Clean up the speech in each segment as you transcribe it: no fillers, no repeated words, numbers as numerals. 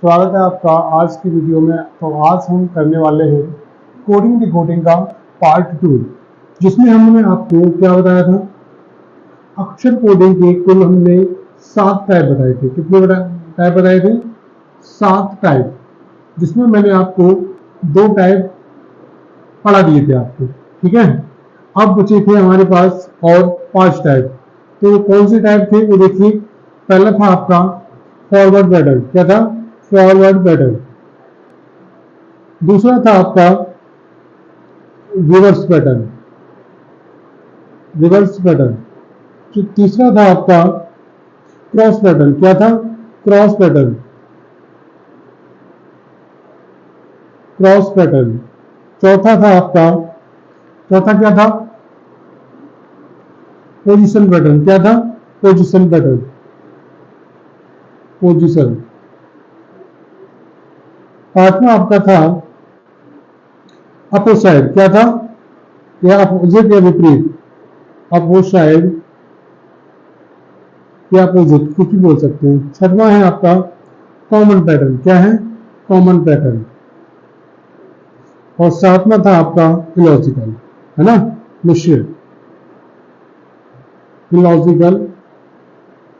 स्वागत है आपका आज की वीडियो में। तो आज हम करने वाले हैं कोडिंग डिकोडिंग का पार्ट 2, जिसमें हमने आपको क्या बताया था, अक्षर कोडिंग के कुल हमने 7 टाइप बताए थे। कितने टाइप बताए थे? 7 टाइप, जिसमें मैंने आपको 2 टाइप पढ़ा दिए थे आपको। ठीक है, अब बचे थे हमारे पास और 5 टाइप। तो कौन से टाइप थे वो देखिए। पहला था आपका फॉरवर्ड पैटर्न। क्या था? Forward pattern. दूसरा था आपका रिवर्स पैटर्न। Reverse pattern. तीसरा था आपका क्रॉस पैटर्न। क्या था? Cross pattern. Cross pattern. चौथा था आपका, चौथा क्या था? Position pattern. क्या था? Position pattern. पोजीशन। पांचवा आपका था अपोसाइड। क्या था? या अपोजिट या विपरीत। अपोसाइड या अपोजिट, कुछ भी बोल सकते हैं। छठवां है आपका कॉमन पैटर्न। क्या है? Common pattern. और सातवां था आपका इलॉजिकल, है ना, मिश्रित। Illogical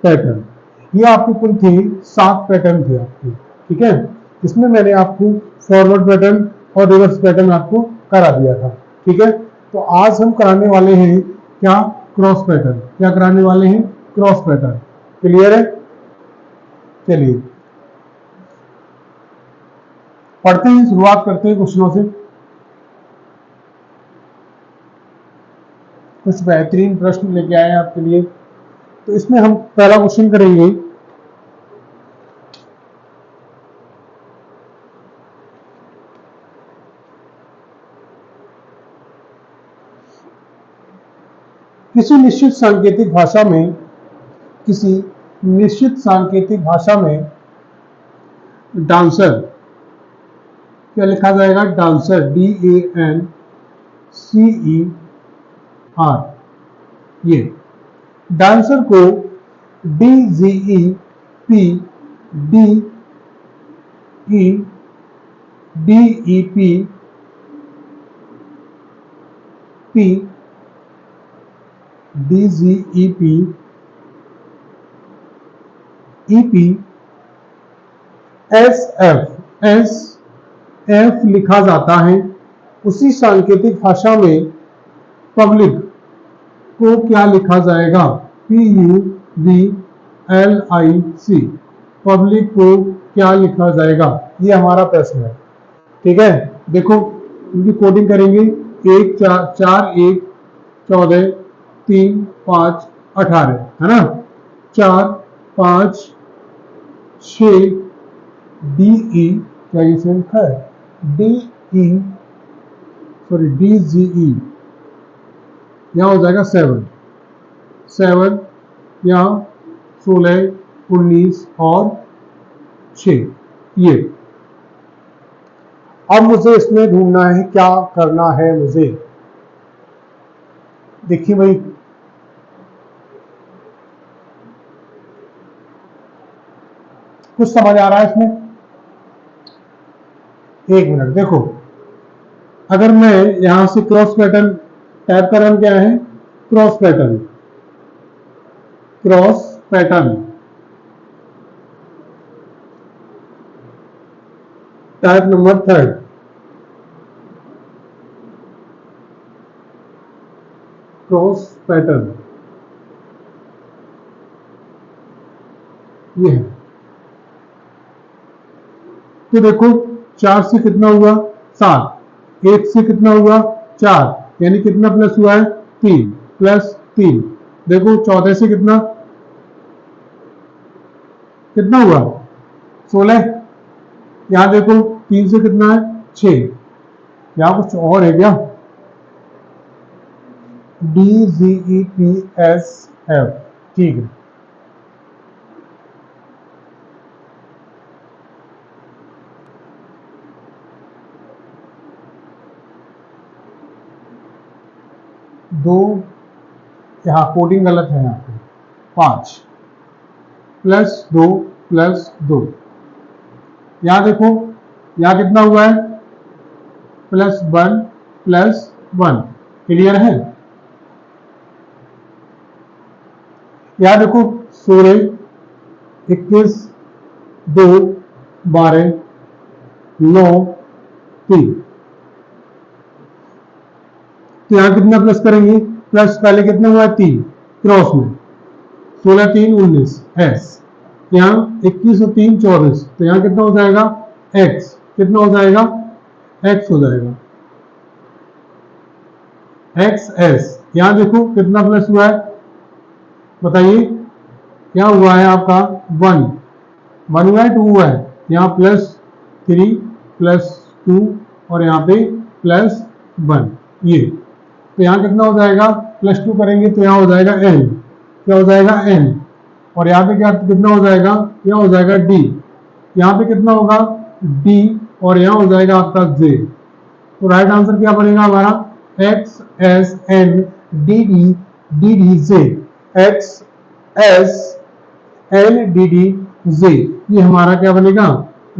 pattern. ये आपके कुल थे 7 पैटर्न थे आपके। ठीक है, इसमें मैंने आपको फॉरवर्ड पैटर्न और रिवर्स पैटर्न आपको करा दिया था। ठीक है, तो आज हम कराने वाले हैं क्या? Cross pattern. क्या कराने वाले हैं? Cross pattern. क्लियर है? चलिए पढ़ते हैं, शुरुआत करते हैं क्वेश्चनों से। कुछ बेहतरीन प्रश्न लेके आए हैं आपके लिए। तो इसमें हम पहला क्वेश्चन करेंगे। किसी निश्चित सांकेतिक भाषा में, किसी निश्चित सांकेतिक भाषा में डांसर, क्या लिखा जाएगा? Dancer, DANCER। ये डांसर को DGEP, DEP, DGEP, EP, SF लिखा जाता है। उसी सांकेतिक भाषा में पब्लिक को क्या लिखा जाएगा? PUBLIC। पब्लिक को क्या लिखा जाएगा? ये हमारा प्रश्न है। ठीक है, देखो इनकी कोडिंग करेंगे। 1 4 4 1 14 3 5 18, है ना। 4 5 6 DE, क्या ये सेम लिखा है? DE, सॉरी DGE, यहाँ हो जाएगा 7 यहाँ 16 19 और 6। ये अब मुझे इसमें ढूंढना है, क्या करना है मुझे। देखिए भाई, कुछ समझ आ रहा है इसमें? एक मिनट देखो, अगर मैं यहां से क्रॉस पैटर्न टाइप कर रहा हूं, क्या है? Cross pattern. Cross pattern type number 3, cross pattern. ये है। तो देखो 4 से कितना हुआ? 7। 1 से कितना हुआ? 4, यानी कितना प्लस हुआ है? 3 प्लस 3। देखो 14 से कितना कितना हुआ? 16। यहां देखो 3 से कितना है? 6। यहां कुछ और है क्या? DGEPSF। ठीक है, दो, यहाँ कोडिंग गलत है। यहाँ पे 5 +2 +2, यहां देखो, यहां कितना हुआ है, +1 +1। क्लियर है? यहां देखो 16, 21, 2, 12, 9, 3। तो यहां कितना प्लस करेंगे, प्लस पहले कितना हुआ है 3 क्रॉस में, 16 3 19 एस, यहाँ 21 और 3 24, तो यहाँ कितना हो जाएगा x, कितना हो जाएगा x हो जाएगा एक्स एस। यहाँ देखो कितना प्लस हुआ है, बताइए क्या हुआ है आपका 1 हुआ है 2 हुआ है, यहाँ +3 +2 और यहाँ पे +1 ये, तो यहाँ कितना हो जाएगा, +2 करेंगे तो यहाँ हो जाएगा n, क्या हो जाएगा n, और यहाँ पे क्या कितना हो जाएगा, यहाँ हो जाएगा d, यहाँ पे कितना होगा d, और यहाँ हो जाएगा आपका j। तो राइट आंसर क्या बनेगा हमारा, x s n d d d d j, x s n d d j, ये हमारा क्या बनेगा,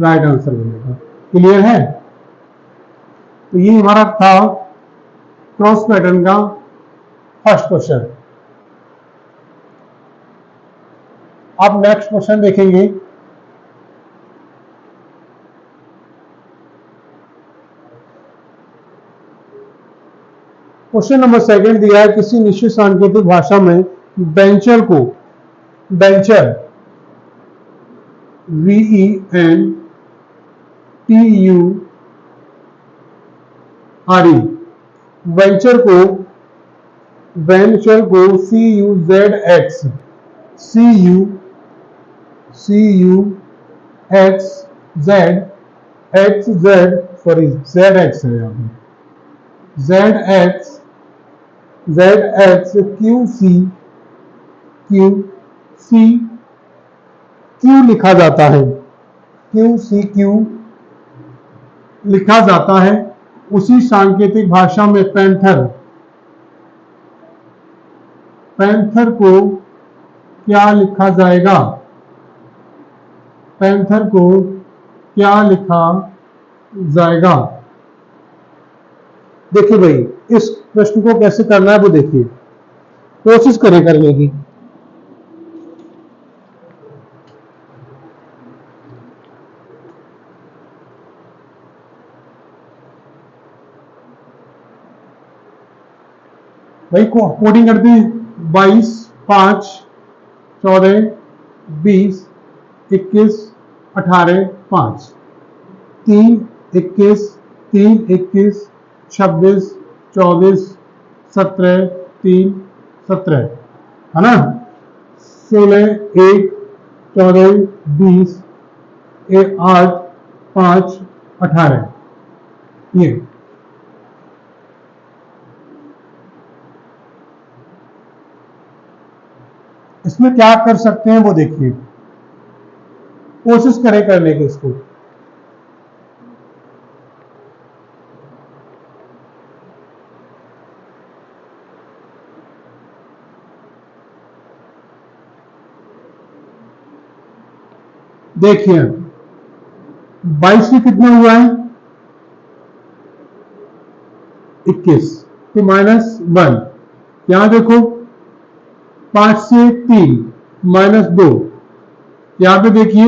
राइट आंसर बनेगा। क्लियर है? तो ये हमारा था क्रॉस पैटर्न का फर्स्ट क्वेश्चन। अब नेक्स्ट क्वेश्चन देखेंगे। क्वेश्चन नंबर सेकंड दिया है, किसी निश्चित सांकेतिक भाषा में वेंचर को, वेंचर VENTURE, वेंचर को, वेंचर को ZX है यहाँ पे, क्यों लिखा जाता है, क्यों लिखा जाता है, उसी सांकेतिक भाषा में पैंथर को क्या लिखा जाएगा, पैंथर को क्या लिखा जाएगा। देखिए भाई, इस प्रश्न को कैसे करना है वो देखिए, कोशिश करें करने की। भाई को कोडिंग करते हैं, 22 5 14 20 21 18 5, 3 21 3 21 26 24 17 3 17 है ना, 16 1 14 20 8 5 18, ये इसमें क्या कर सकते हैं वो देखिए, कोशिश करें करने की इसको। देखिए 22 से कितना हुआ है 21, तो -1, यहां देखो 5 से 3 -2, यहां पे देखिए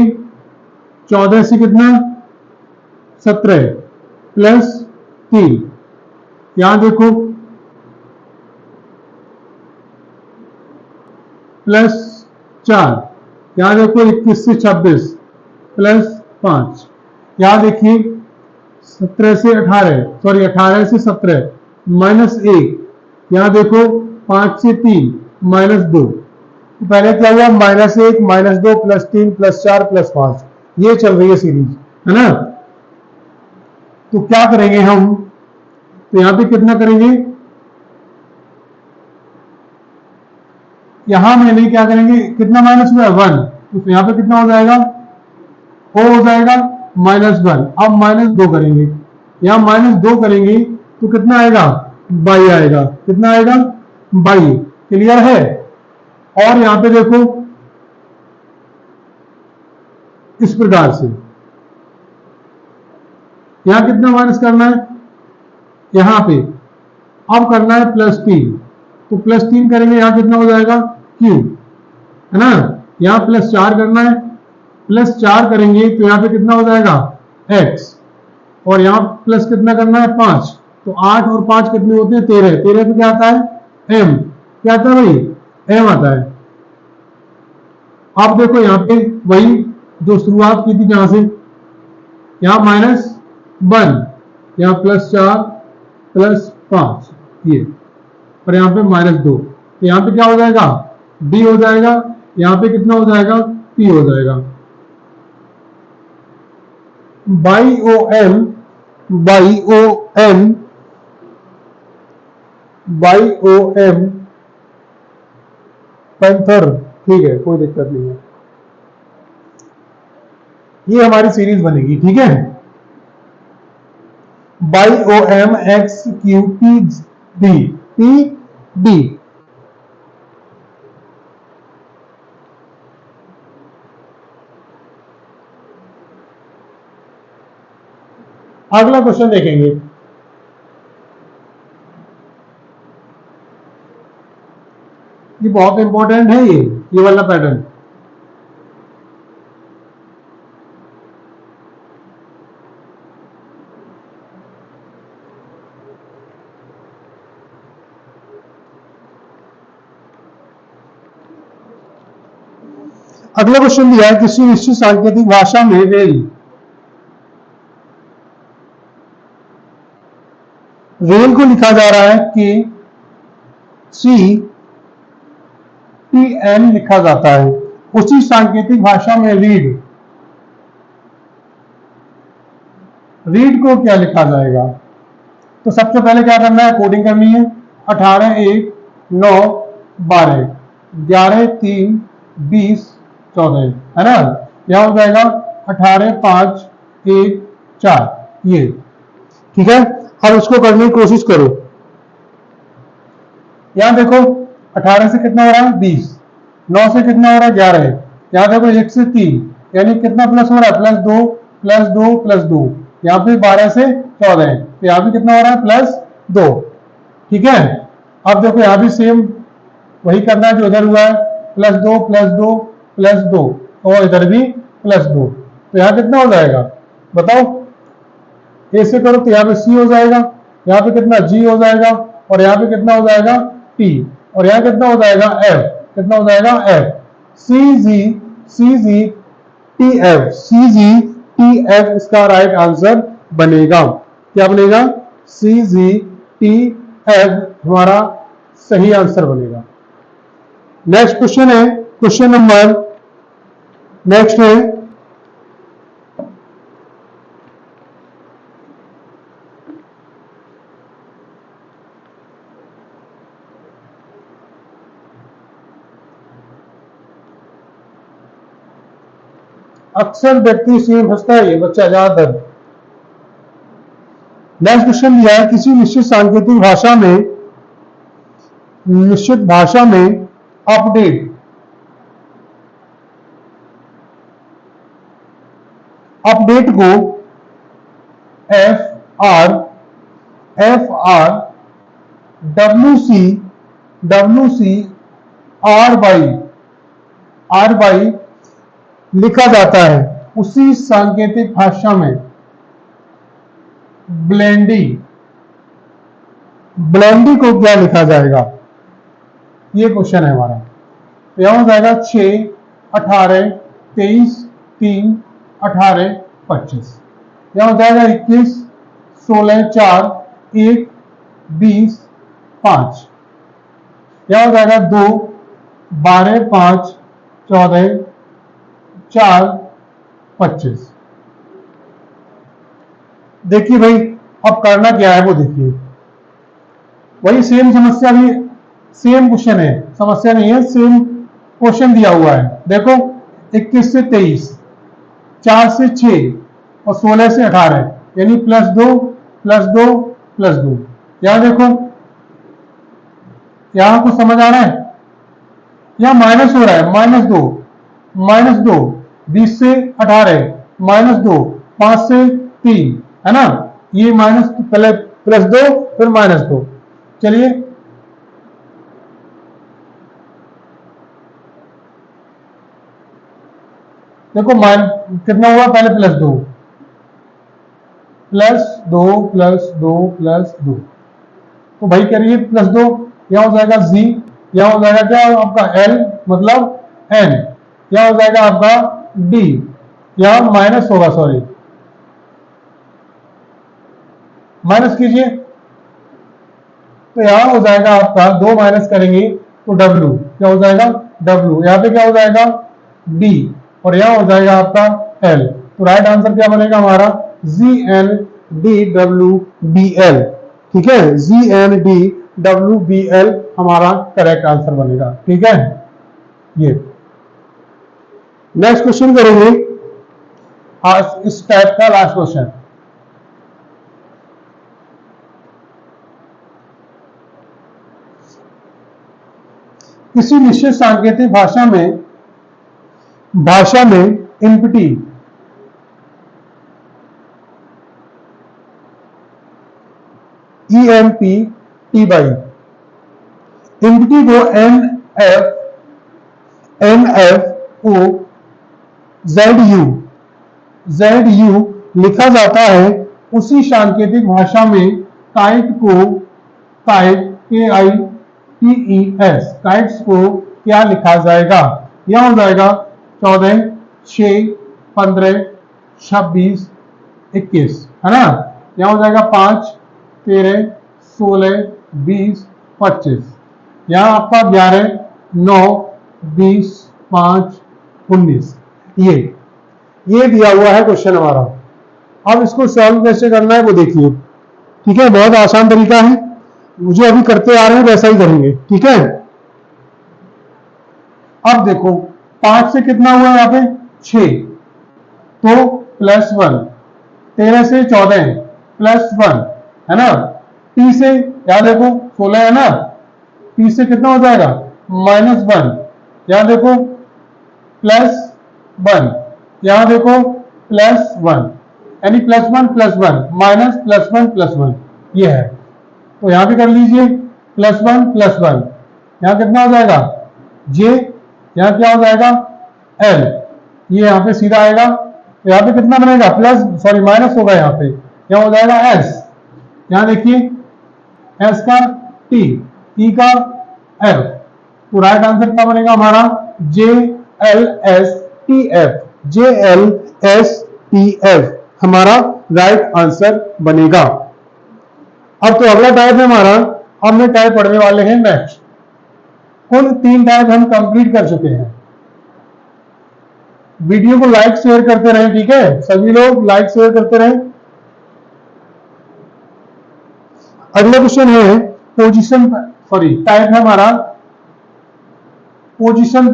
14 से कितना 17 +3, यहां देखो +4, यहां देखो 21 से 26 +5, यहां देखिए 17 से 18 सॉरी 18 से 17 -1, यहां देखो 5 से 3 -2, तो पहले क्या हुआ -1 -2 +3 +4 +5, ये चल रही है सीरीज, है ना। तो क्या करेंगे हम, तो यहां पे कितना करेंगे, यहां मैंने क्या करेंगे, कितना माइनस हुआ है 1, तो यहां पे कितना हो जाएगा, ओ हो जाएगा -1। अब -2 करेंगे, यहां -2 करेंगे तो कितना आएगा 22 आएगा, कितना आएगा 22। क्लियर है? और यहां पे देखो इस प्रकार से यहां कितना माइनस करना है, यहां पे अब करना है +3, तो +3 करेंगे, यहां कितना हो जाएगा q, है ना। यहां +4 करना है, +4 करेंगे तो यहां पे कितना हो जाएगा x, और यहां प्लस कितना करना है 5, तो 8 और 5 कितने होते हैं 13, 13 पे क्या आता है m, क्या आता है भाई m आता है। अब देखो यहां पे वही जो शुरुआत की थी जहां से, यहां -1, यहां +4 +5 ये, और यहां पे -2, तो यहां पे क्या हो जाएगा b हो जाएगा, यहां पे कितना हो जाएगा p हो जाएगा। बाई ओ एम पैंथर, ठीक है कोई दिक्कत नहीं है, ये हमारी सीरीज बनेगी, ठीक है। By O M X Q P D. अगला क्वेश्चन देखेंगे, ये बहुत इंपॉर्टेंट है, ये वाला पैटर्न। अगला क्वेश्चन दिया है, किसी निश्चित सांकेतिक भाषा में रेल को लिखा जा रहा है कि CPN लिखा जाता है, उसी सांकेतिक भाषा में रीड को क्या लिखा जाएगा। तो सबसे पहले क्या करना है, कोडिंग करनी है। 18 1 9 12 11 3 20 14, है ना। क्या हो जाएगा 18 5 1 4, ये ठीक है। अब उसको करने की कोशिश करो। यहां देखो 18 से कितना हो रहा है 20, 9 से कितना हो रहा है 11, यहां देखो 1 से 3, यानी कितना प्लस हो रहा है +2 +2 +2, यहाँ पे 12 से 14, तो यहाँ भी कितना हो रहा है +2, ठीक है। अब देखो यहाँ भी सेम वही करना है जो इधर हुआ है, +2 +2 +2, और इधर भी +2, तो यहाँ कितना हो जाएगा बताओ। ए से करो तो यहाँ पे C हो जाएगा, यहाँ पे कितना G हो जाएगा, और यहाँ पे कितना हो जाएगा T, और यहाँ कितना हो जाएगा F, कितना हो जाएगा F, CGTF इसका राइट आंसर बनेगा। क्या बनेगा CGTF हमारा सही आंसर बनेगा। नेक्स्ट क्वेश्चन है, क्वेश्चन नंबर नेक्स्ट है अक्सर व्यक्ति इसमें फंसता है, ये बच्चा ज्यादातर। नेक्स्ट क्वेश्चन दिया है, किसी निश्चित सांकेतिक भाषा में अपडेट को WC R बाई लिखा जाता है, उसी सांकेतिक भाषा में ब्लेंडी को क्या लिखा जाएगा, ये क्वेश्चन है हमारा। तो यहां हो जाएगा 6 18 23 3 18 25, यहां हो जाएगा 21 16 4 1 20 5, यहां हो जाएगा 2 12 5 14 4 25। देखिए भाई अब करना क्या है वो देखिए, वही सेम समस्या भी, सेम क्वेश्चन है, समस्या नहीं है, सेम क्वेश्चन दिया हुआ है। देखो 21 से 23, 4 से 6 और 16 से 18, यानी +2 +2 +2। यहां देखो, यहां कुछ समझ आ रहा है, यहां माइनस हो रहा है -2 20 से 18 -2 5 से 3, है ना। ये माइनस, पहले प्लस 2 फिर माइनस 2। चलिए देखो कितना हुआ, पहले प्लस 2 प्लस 2 प्लस 2 प्लस 2, तो भाई कह रही है प्लस 2, यहां हो जाएगा जी, यहां हो जाएगा क्या आपका एल मतलब एन, यहां हो जाएगा आपका डी, यहां माइनस होगा, सॉरी माइनस कीजिए, तो यहां हो जाएगा आपका 2 माइनस करेंगे तो डब्ल्यू क्या हो जाएगा, डब्ल्यू यहां पे क्या हो जाएगा डी, और यहां हो जाएगा आपका एल। तो राइट आंसर क्या बनेगा हमारा, G N D W B L. ठीक है, G N D W B L हमारा करेक्ट आंसर बनेगा। ठीक है, ये नेक्स्ट क्वेश्चन करेंगे आज इस टाइप का लास्ट क्वेश्चन। किसी निश्चित सांकेतिक भाषा में इम्पटी EMPTY इम्पटी को NFO ZU लिखा जाता है, उसी सांकेतिक भाषा में काइट को काइट्स को क्या लिखा जाएगा। यह हो जाएगा 14, 6, 15, 26, 21, है ना। यह हो जाएगा 5, 13, 16, 20, 25, यहां आपका 11, 9, 20, 5, 19। ये दिया हुआ है क्वेश्चन हमारा। अब इसको सॉल्व कैसे करना है वो देखिए। ठीक है, बहुत आसान तरीका है, मुझे अभी करते आ रहे हैं वैसा ही करेंगे। ठीक है, अब देखो 5 से कितना हुआ यहाँ पे 6, तो प्लस 1, 13 से 14 प्लस 1, है ना। P से यहां देखो 16 है ना, P से कितना हो जाएगा माइनस 1, यहां देखो प्लस 1, यहां देखो प्लस 1, यानी प्लस 1 माइनस प्लस 1, ये है। तो यहां भी कर लीजिए प्लस 1, यहां कितना हो जाएगा J, यहां क्या हो जाएगा L, ये यहां पे सीधा आएगा, तो यहां पे कितना बनेगा प्लस, सॉरी माइनस होगा, यहां पे क्या हो जाएगा S, यहां देखिए S का T, E का F, तो राइट आंसर क्या बनेगा हमारा JLSTF हमारा राइट आंसर बनेगा। अब तो अगला टाइप है हमारा, हमने टाइप पढ़ने वाले हैं नेक्स्ट। कुल 3 टाइप हम कंप्लीट कर चुके हैं। वीडियो को लाइक शेयर करते रहें, ठीक है, सभी लोग लाइक शेयर करते रहें। अगला क्वेश्चन है पोजीशन, सॉरी टाइप है हमारा पोजीशन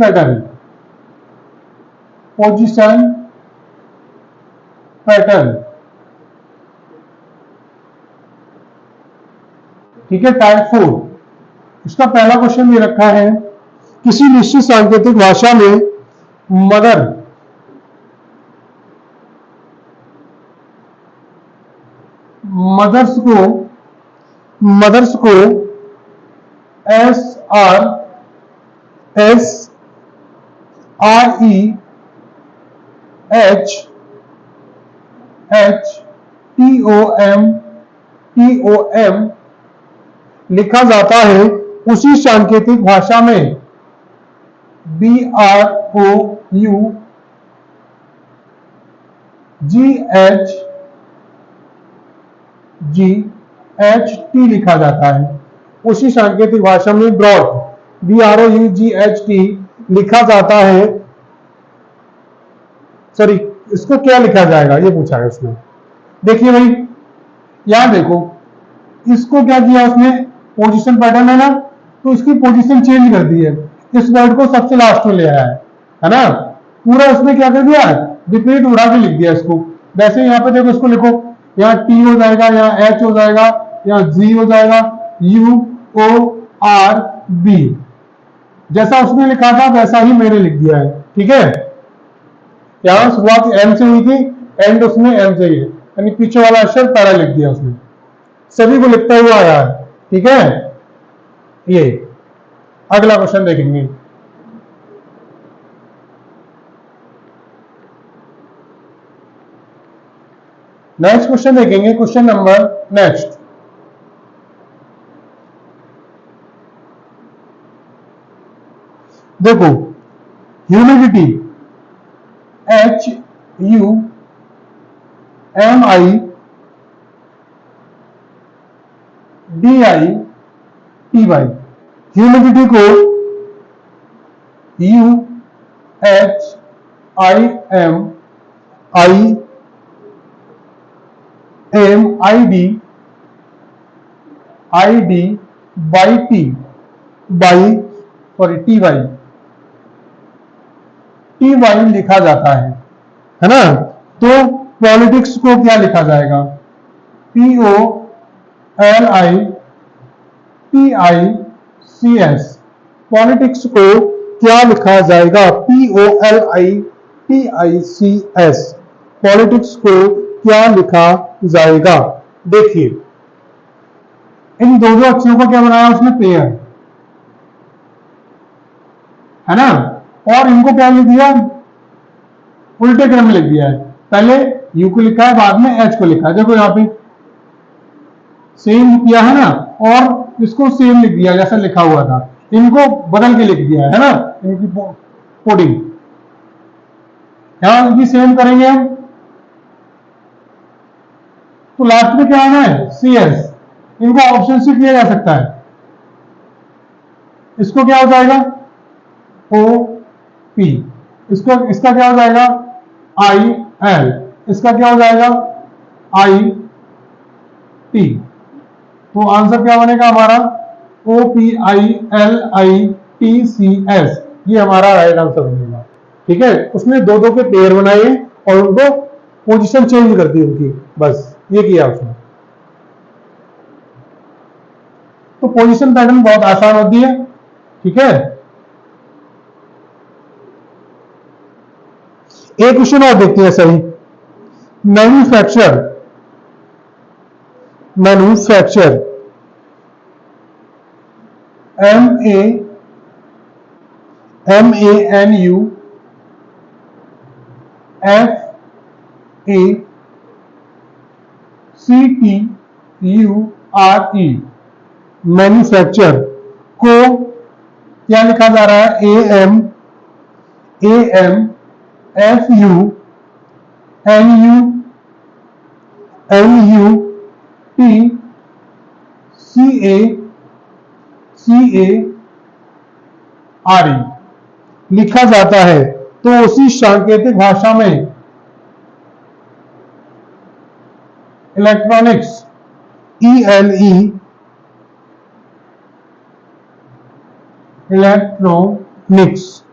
पैटर्न। ठीक है, टाइप 4। इसका पहला क्वेश्चन ये रखा है, किसी निश्चित सांकेतिक भाषा में मदर्स को SREHHTOM लिखा जाता है, उसी सांकेतिक भाषा में BROUGHT लिखा जाता है, उसी सांकेतिक भाषा में BROUGHT लिखा जाता है। सॉरी, इसको क्या लिखा जाएगा ये पूछा है उसने। देखिए भाई यहां देखो, इसको क्या किया उसने, पोजीशन पैटर्न है ना, तो इसकी पोजीशन चेंज कर दी है, इस वर्ड को सबसे लास्ट में ले आया है ना, पूरा उसने क्या कर दिया रिपीट उड़ा के लिख दिया इसको। वैसे यहाँ पे देखो, इसको लिखो, यहाँ T हो जाएगा, यहाँ H हो जाएगा, यहाँ G हो जाएगा, UORB, जैसा उसने लिखा था वैसा ही मैंने लिख दिया है। ठीक है, यहाँ शुरुआत M से हुई थी, एंड उसमें M से ही है। यानी पीछे वाला अक्षर पहला लिख दिया उसने, सभी को लिखता हुआ आया है। ठीक है, ये अगला क्वेश्चन देखेंगे। नेक्स्ट क्वेश्चन देखेंगे, क्वेश्चन नंबर नेक्स्ट। देखो, ह्यूमिडिटी HUMIDITY, ह्यूमिडिटी को TY लिखा जाता है ना। तो पॉलिटिक्स को क्या लिखा जाएगा? POLITICS। पॉलिटिक्स को क्या लिखा जाएगा? POLITICS। पॉलिटिक्स को क्या लिखा जाएगा? देखिए, इन दो अक्षरों को क्या बनाया उसने? पेयर, है ना। और इनको क्या लिख दिया? उल्टे क्रम में लिख दिया है। पहले यू को लिखा है, बाद में एच को लिखा है। देखो यहाँ पे सेम किया है ना, और इसको सेम लिख दिया जैसा लिखा हुआ था, इनको बदल के लिख दिया है ना, इनकी कोडिंग यहां इनकी सेम करेंगे हम, तो लास्ट में क्या आना है? CS। इनको ऑप्शन से किया जा सकता है। इसको क्या हो जाएगा? OP। इसका क्या हो जाएगा? IL। इसका क्या हो जाएगा? IT। तो आंसर क्या बनेगा हमारा? OPILITCS। ये हमारा राइट आंसर बनेगा। ठीक है, उसने दो दो के पेयर बनाए और उनको पोजीशन चेंज कर दी उनकी, बस ये किया उसने। तो पोजीशन पैटर्न बहुत आसान होती है। ठीक है, एक क्वेश्चन और देखते हैं सही। मैन्युफैक्चर MANUFACTURE मैन्युफैक्चर को क्या लिखा जा रहा है? AMFUNUTCACARE लिखा जाता है। तो उसी सांकेतिक भाषा में इलेक्ट्रॉनिक्स इलेक्ट्रॉनिक्स,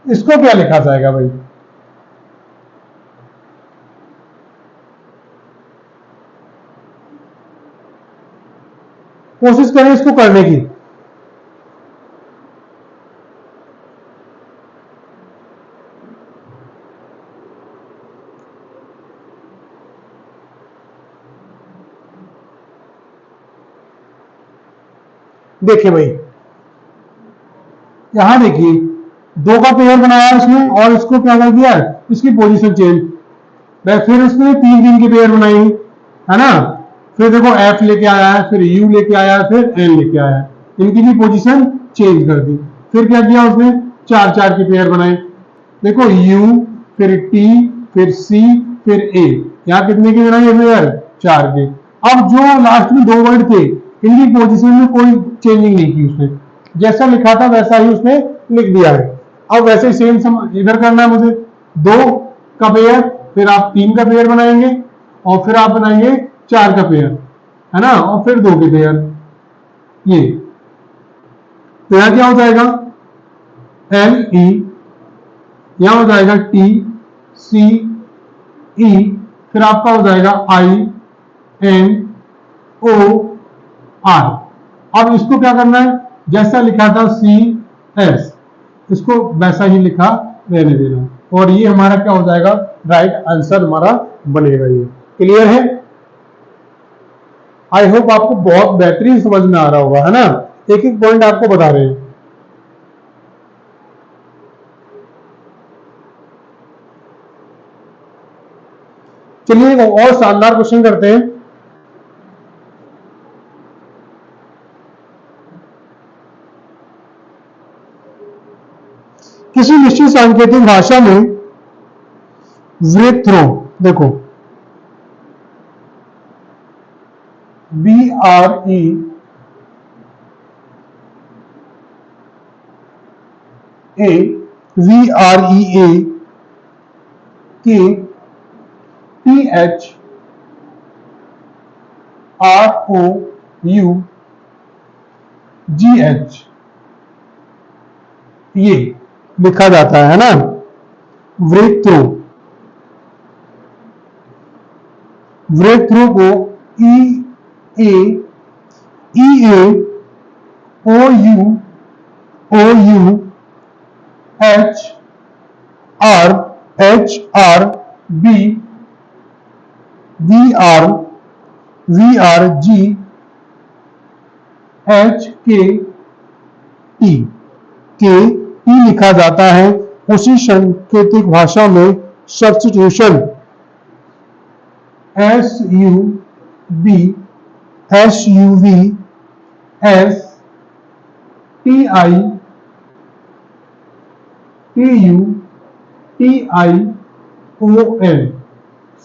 इसको क्या लिखा जाएगा भाई? कोशिश करें इसको करने की। देखिए भाई, यहां देखिए, दो का पेयर बनाया इसने और इसको क्या कर दिया? इसकी पोजीशन चेंज। फिर उसने तीन तीन के पेयर बनाए, है ना। फिर देखो F लेके आया है, फिर U लेके आया है, फिर N लेके आया है, इनकी भी पोजीशन चेंज कर दी। फिर क्या किया उसने? चार चार के पेयर बनाए। देखो U, फिर T, फिर C, फिर A। यहाँ कितने के बनाए पेयर? चार के। अब जो लास्ट में दो वर्ड थे, इनकी पोजीशन में कोई चेंजिंग नहीं की उसने, जैसा लिखा था वैसा ही उसने लिख दिया है। अब वैसे ही सेम इधर करना है मुझे। दो का पेयर, फिर आप तीन का पेयर बनाएंगे, और फिर आप बनाएंगे चार का पेयर, है ना, और फिर दो के पेयर। ये तो यहां क्या हो जाएगा? LE, यहां हो जाएगा TCE, फिर आपका हो जाएगा INOR। अब इसको क्या करना है? जैसा लिखा था CS, इसको वैसा ही लिखा रहने देना। और ये हमारा क्या हो जाएगा, राइट आंसर हमारा बनेगा। ये क्लियर है? आई होप आपको बहुत बेहतरीन समझ में आ रहा होगा, है ना। एक एक पॉइंट आपको बता रहे हैं। चलिए एक और शानदार क्वेश्चन करते हैं। किसी निश्चित सांकेतिक भाषा में ब्रेक थ्रो, देखो VREA के THROUGH ये लिखा जाता है ना, ब्रेक थ्रू। ब्रेक थ्रू को के लिखा जाता है। उसी सांकेतिक भाषा में सब्स्टिट्यूशन SUBSTITUTION,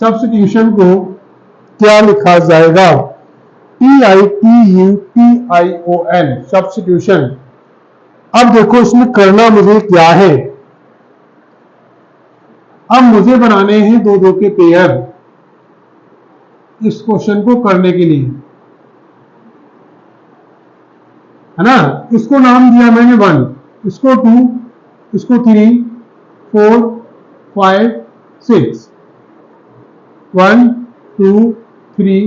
सब्स्टिट्यूशन को क्या लिखा जाएगा, TITUTION, सब्स्टिट्यूशन। अब देखो इसमें करना मुझे क्या है, अब मुझे बनाने हैं दो दो के पेयर इस क्वेश्चन को करने के लिए, है ना। इसको नाम दिया मैंने 1, इसको 2, इसको 3, 4, 5, 6, 1 2 3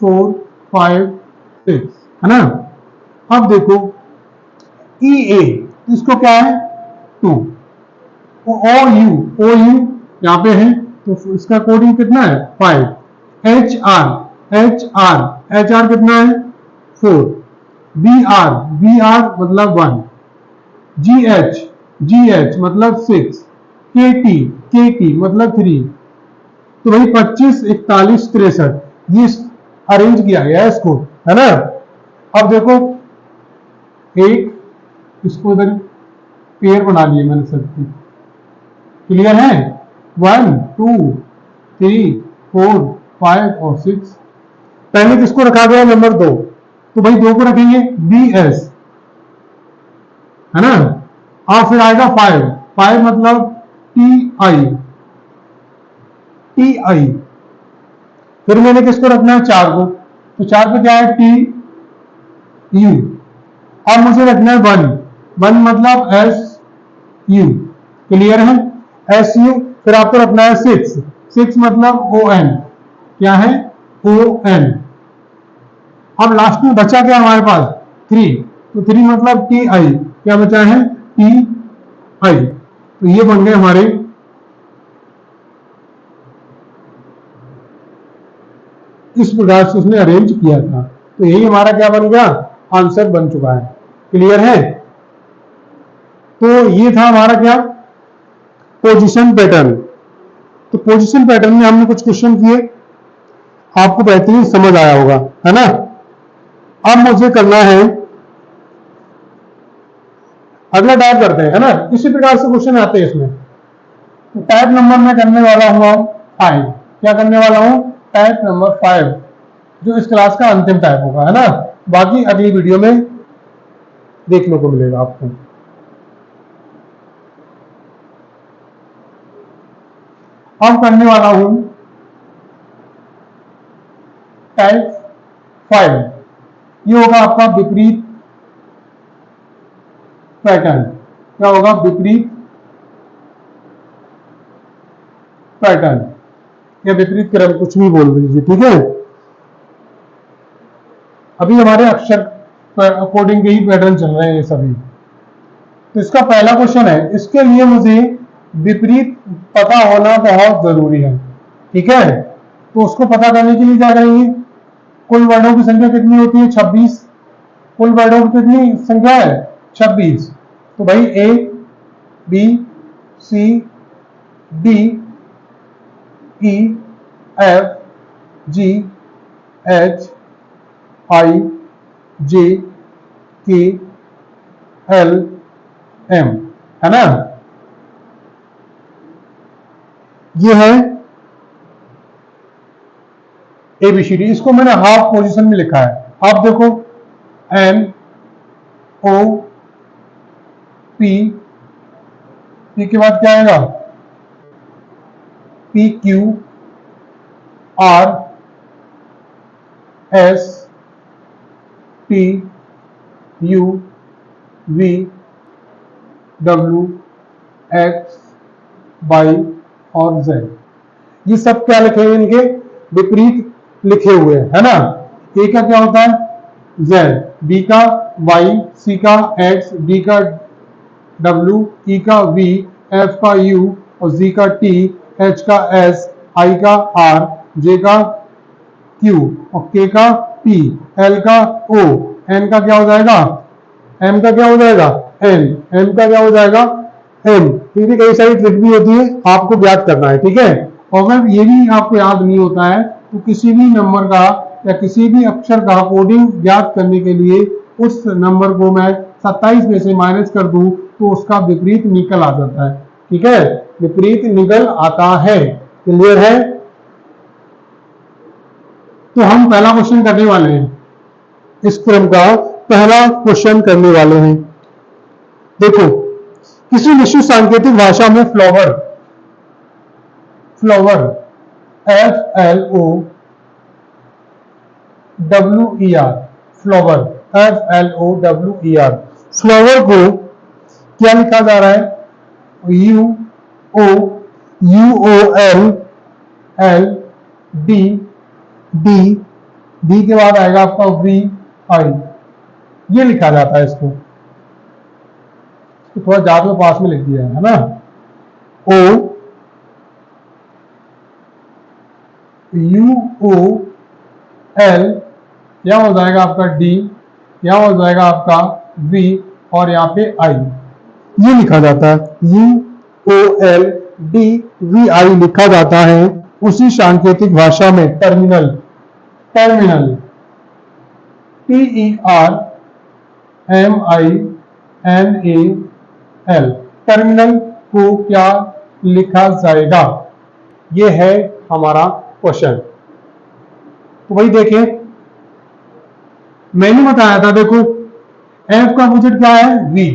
4 5 6, है ना। अब देखो EA, इसको क्या है 2, OU यहां पे है तो इसका कोडिंग कितना है 5, HR कितना है 4, BR मतलब 1, GH मतलब 6, KT मतलब 3। तो भाई 25 41 63 ये अरेंज किया गया है इसको, है ना। अब देखो एक इसको इधर पेयर बना लिए मैंने सबकी, क्लियर है। 1 2 3 4 5 और 6। पहले किसको रखा गया नंबर 2, तो भाई 2 को रखेंगे BS, है ना। और फिर आएगा 5 मतलब TI, फिर मैंने किसको रखना है 4 को, तो 4 पे क्या है TU। अब मुझे रखना है 1 मतलब SU, क्लियर है SU। फिर आपको रखना है 6 मतलब ON, क्या है ON। अब लास्ट में बचा क्या हमारे पास 3, तो 3 मतलब TI, क्या बचा है TI। तो ये बन गए हमारे इस प्रकार से उसने अरेंज किया था। तो यही हमारा क्या बन गया, आंसर बन चुका है, क्लियर है। तो ये था हमारा क्या पोजीशन पैटर्न। तो पोजीशन पैटर्न में हमने कुछ क्वेश्चन किए, आपको बेहतरीन समझ आया होगा, है ना। अब मुझे करना है अगला टाइप करते हैं, है ना। इसी प्रकार से क्वेश्चन आते हैं इसमें। तो टाइप नंबर मैं करने वाला हूं 5, क्या करने वाला हूं टाइप नंबर 5, जो इस क्लास का अंतिम टाइप होगा, है ना। बाकी अगली वीडियो में देखने को मिलेगा आपको। अब करने वाला हूं टाइप 5, ये होगा आपका विपरीत पैटर्न। क्या होगा विपरीत पैटर्न या विपरीत क्रम, कुछ भी बोल दीजिए, ठीक है। अभी हमारे अक्षर अकॉर्डिंग के ही पैटर्न चल रहे हैं ये सभी। तो इसका पहला क्वेश्चन है, इसके लिए मुझे विपरीत पता होना बहुत जरूरी है, ठीक है। तो उसको पता करने के लिए क्या करेंगे, कुल वर्णों की संख्या कितनी होती है 26, कुल वर्णों की कितनी संख्या है 26। तो भाई A B C D E F G H I J K L M, है ना। ये है एबीसीडी, इसको मैंने हाफ पोजीशन में लिखा है। आप देखो एन ओ पी, पी के बाद क्या आएगा P Q R S T U V W X Y और जेड। ये सब क्या लिखे हुए, इनके विपरीत लिखे हुए हैं, है ना। ए का क्या होता है जेड, बी का वाई, सी का एक्स, डी का डब्ल्यू, ई का वी, एफ का यू और जी का टी, एच का एस, आई का आर, जे का क्यू और के का पी, एल का ओ, एन का क्या हो जाएगा एम का क्या हो जाएगा एन, एम का क्या हो जाएगा एम। क्योंकि कई सारी ट्रिक भी होती है, आपको याद करना है, ठीक है। और अगर ये भी आपको याद नहीं होता है तो किसी भी नंबर का या किसी भी अक्षर का कोडिंग याद करने के लिए उस नंबर को मैं 27 में से माइनस कर दूं तो उसका विपरीत निकल आ जाता है, ठीक है, विपरीत निकल आता है। क्लियर है। तो हम पहला क्वेश्चन करने वाले हैं, इस क्रम का पहला क्वेश्चन करने वाले हैं। देखो, किसी विशिष्ट सांकेतिक भाषा में flower, flower F L O W E R, flower F L O W E R, flower को क्या लिखा जा रहा है U O L L D D, D के बाद आएगा आपका वी आई, ये लिखा जाता है इसको। थोड़ा ज्यादा में पास में लिख दिया है ना। ओ यू ओ एल, यहां हो जाएगा आपका डी, यहां हो जाएगा आपका वी और यहाँ पे आई, ये लिखा जाता है U O L D V I लिखा जाता है उसी सांकेतिक भाषा में terminal, terminal T E R M I N A L, terminal को क्या लिखा जाएगा, ये है हमारा क्वेश्चन। तो वही देखें, मैंने बताया था, देखो एफ का अपोजिट क्या है वी,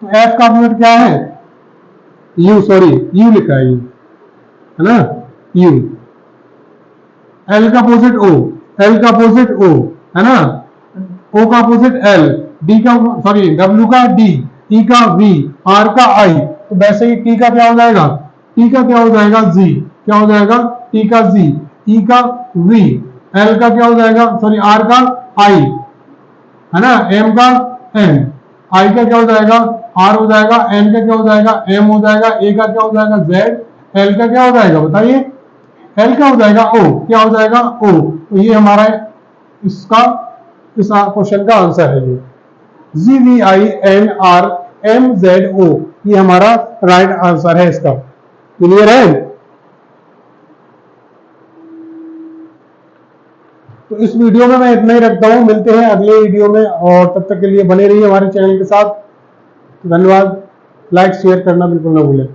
तो एफ का अपोजिट क्या है यू, सॉरी यू लिखा है यू, है ना यू। एल का अपोजिट ओ, एल का अपोजिट ओ, है ना, ओ का अपोजिट एल, डी का सॉरी डब्ल्यू का डी, ई का वी, आर का आई, तो वैसे ही टी का क्या हो जाएगा, टी का क्या हो जाएगा जी, क्या हो जाएगा टी का जी, ई का वी, एल का क्या हो जाएगा सॉरी आर का आई, है ना, एम का एन, आई का क्या हो जाएगा आर हो जाएगा, एन का क्या हो जाएगा एम हो जाएगा, ए का क्या हो जाएगा जेड, एल का क्या हो जाएगा बताइए, एल का हो जाएगा ओ, क्या हो जाएगा ओ। तो ये हमारा इसका इस क्वेश्चन का आंसर है ये G V I N R M Z O, ये हमारा राइट आंसर है इसका। क्लियर है। तो इस वीडियो में मैं इतना ही रखता हूं, मिलते हैं अगले वीडियो में और तब तक के लिए बने रहिए हमारे चैनल के साथ। धन्यवाद। लाइक शेयर करना बिल्कुल ना भूलें।